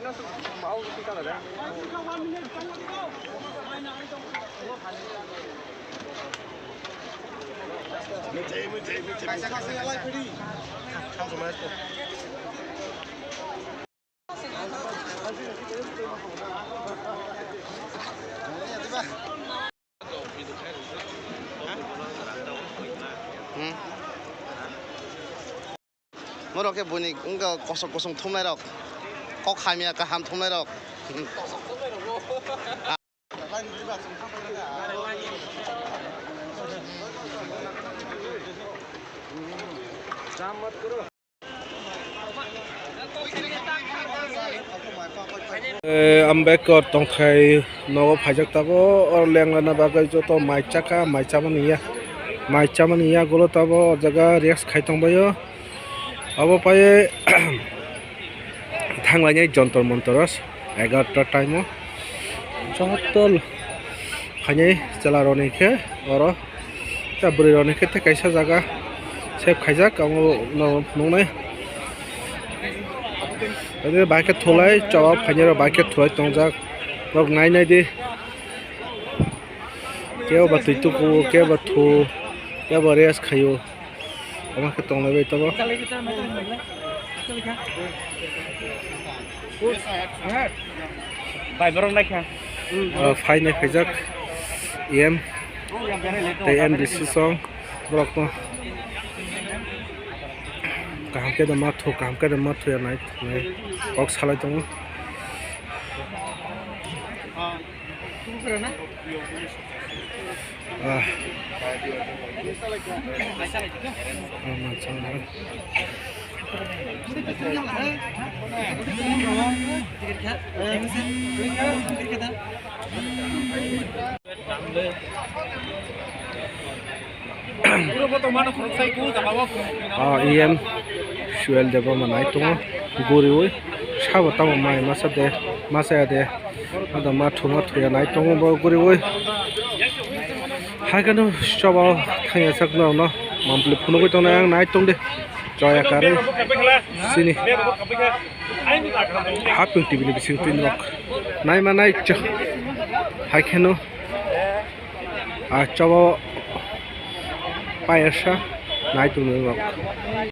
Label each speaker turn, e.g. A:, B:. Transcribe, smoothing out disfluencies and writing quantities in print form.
A: Mới rồi cái buổi này cũng có sông thôm này đâu, có khai miệng cả ham thôm này đâu.
B: Ambek tong khai no phajak tabo or lenglana bagai joto maichaka maichamania golo tabo jaga rex khaitong bayo abo paye thanglani jontor montoros 11ta time jotol khani chalaroni khe oro tabri roni khe te kaisa jaga sep khaijak amo nongnai Ini baket thulai jawab khanyero baket thulai tongjak rok nai di keo ba tuituku keo ba thu keo ba res khayo ama ke tonglai bai tabo bai borong nai kha phai nai khaijak em tm disisong brok no काम के दमा थो या नाइ बॉक सालाय दङ em Suel deba manai tongo guriwi sabo tamo mai masa de ada ma thuma thuya nai tongo bo guriwi hagano shoba thaya sakno no mampli phunoi tong nang nai tong de joya kare sini hapung tv ni bising pin rock nai manai ch hakheno a chobo paisa nai tong rock